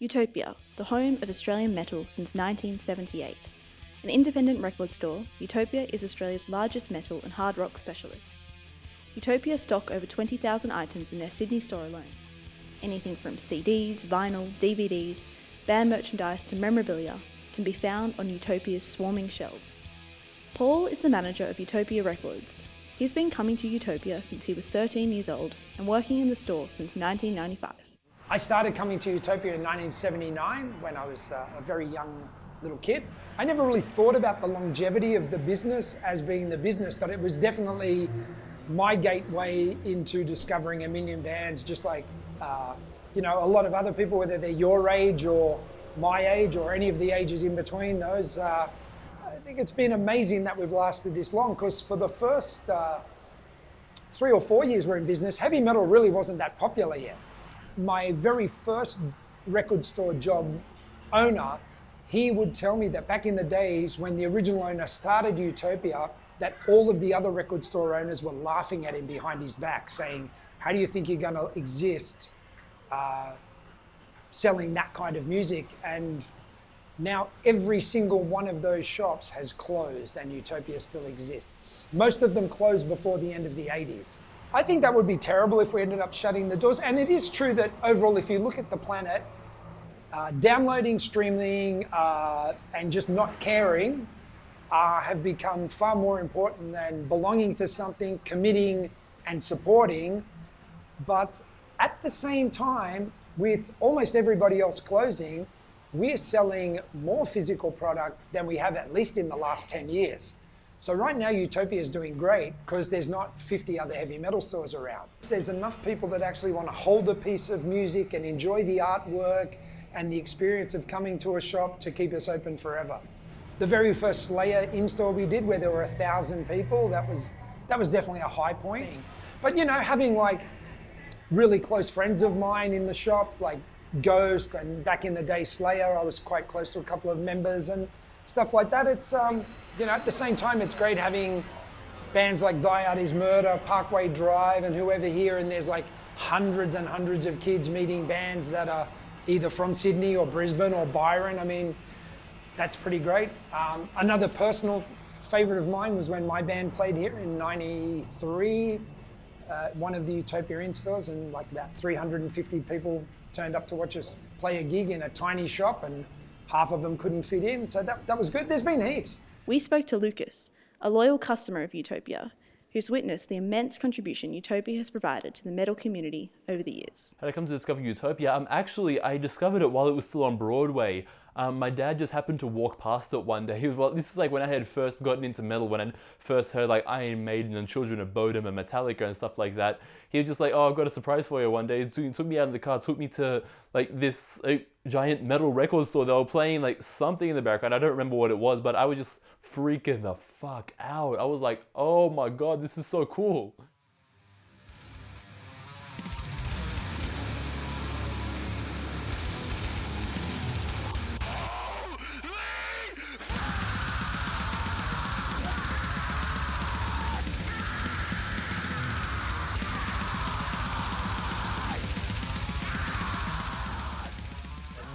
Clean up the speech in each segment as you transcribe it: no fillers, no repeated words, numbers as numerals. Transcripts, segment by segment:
Utopia, the home of Australian metal since 1978. An independent record store, Utopia is Australia's largest metal and hard rock specialist. Utopia stock over 20,000 items in their Sydney store alone. Anything from CDs, vinyl, DVDs, band merchandise to memorabilia can be found on Utopia's swarming shelves. Paul is the manager of Utopia Records. He's been coming to Utopia since he was 13 years old and working in the store since 1995. I started coming to Utopia in 1979 when I was a very young little kid. I never really thought about the longevity of the business as being the business, but it was definitely my gateway into discovering a million bands, just like a lot of other people, whether they're your age or my age or any of the ages in between those. I think it's been amazing that we've lasted this long, because for the first 3 or 4 years we're in business, heavy metal really wasn't that popular yet. My very first record store job owner, he would tell me that back in the days when the original owner started Utopia, that all of the other record store owners were laughing at him behind his back, saying, how do you think you're going to exist selling that kind of music? And now every single one of those shops has closed and Utopia still exists. Most of them closed before the end of the 80s. I think that would be terrible if we ended up shutting the doors. And it is true that overall, if you look at the planet, downloading, streaming, and just not caring have become far more important than belonging to something, committing and supporting. But at the same time, with almost everybody else closing, we're selling more physical product than we have at least in the last 10 years. So right now Utopia is doing great because there's not 50 other heavy metal stores around. There's enough people that actually want to hold a piece of music and enjoy the artwork and the experience of coming to a shop to keep us open forever. The very first Slayer in-store we did, where there were 1,000 people, that was definitely a high point. But having like really close friends of mine in the shop, like Ghost, and back in the day Slayer, I was quite close to a couple of members and stuff like that. It's at the same time, it's great having bands like Die Art Is Murder, Parkway Drive, and whoever here, and there's like hundreds and hundreds of kids meeting bands that are either from Sydney or Brisbane or Byron. I mean, that's pretty great. Another personal favorite of mine was when my band played here in '93, one of the Utopia in-stores, and like about 350 people turned up to watch us play a gig in a tiny shop, and half of them couldn't fit in, so that was good. There's been heaps. We spoke to Lucas, a loyal customer of Utopia, who's witnessed the immense contribution Utopia has provided to the metal community over the years. How did I come to discover Utopia? I discovered it while it was still on Broadway. My dad just happened to walk past it one day. He was, well, this is like when I had first gotten into metal, when I first heard like Iron Maiden and Children of Bodom and Metallica and stuff like that. He was just like, oh, I've got a surprise for you one day. He took me out of the car, took me to like this giant metal record store. They were playing like something in the background. I don't remember what it was, but I was just freaking the fuck out. I was like, oh my God, this is so cool.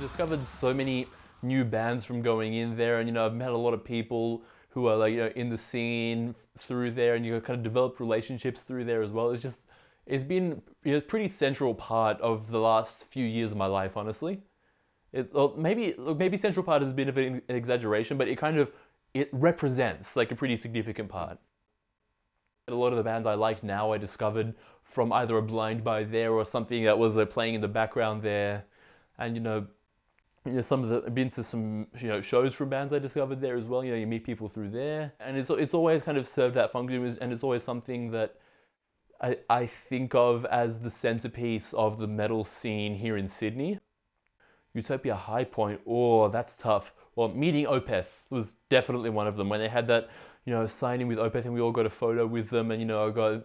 Discovered so many new bands from going in there, and I've met a lot of people who are like in the scene through there, and kind of developed relationships through there as well. It's been a pretty central part of the last few years of my life, honestly. Maybe central part is a bit of an exaggeration, but it represents like a pretty significant part. A lot of the bands I like now I discovered from either a blind buy there or something that was playing in the background there, and I've been to some shows from bands I discovered there as well. You meet people through there, and it's always kind of served that function, and it's always something that I think of as the centerpiece of the metal scene here in Sydney. Utopia high point, oh, that's tough. Well, meeting OKeefe was definitely one of them. When they had that signing with OKeefe, and we all got a photo with them, and I got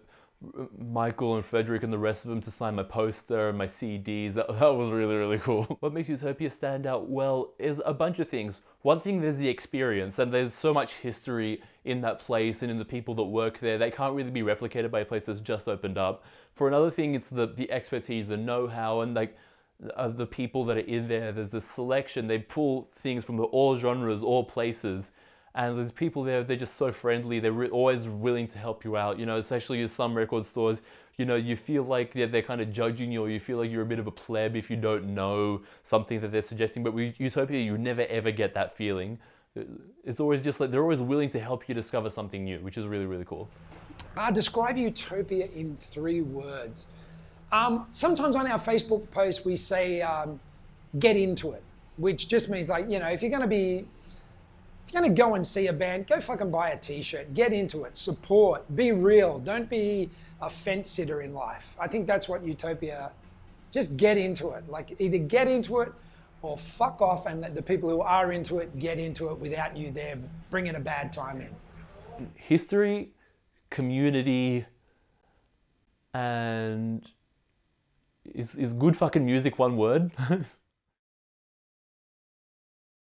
Michael and Frederick and the rest of them to sign my poster and my CDs. That was really, really cool. What makes Utopia stand out? Well, is a bunch of things. One thing, there's the experience, and there's so much history in that place and in the people that work there. They can't really be replicated by a place that's just opened up. For another thing, it's the expertise, the know-how, and like of the people that are in there. There's the selection. They pull things from all genres, all places. And there's people there, they're just so friendly. They're always willing to help you out, especially in some record stores. You feel like they're kind of judging you, or you feel like you're a bit of a pleb if you don't know something that they're suggesting. But with Utopia, you never ever get that feeling. It's always just like they're always willing to help you discover something new, which is really, really cool. Describe Utopia in 3 words. Sometimes on our Facebook post we say, get into it, which just means like, if you're going to go and see a band, go fucking buy a t-shirt, get into it, support, be real, don't be a fence sitter in life. I think that's what Utopia, just get into it. Like either get into it or fuck off and let the people who are into it get into it without you there bringing a bad time in. History, community, and is good fucking music one word?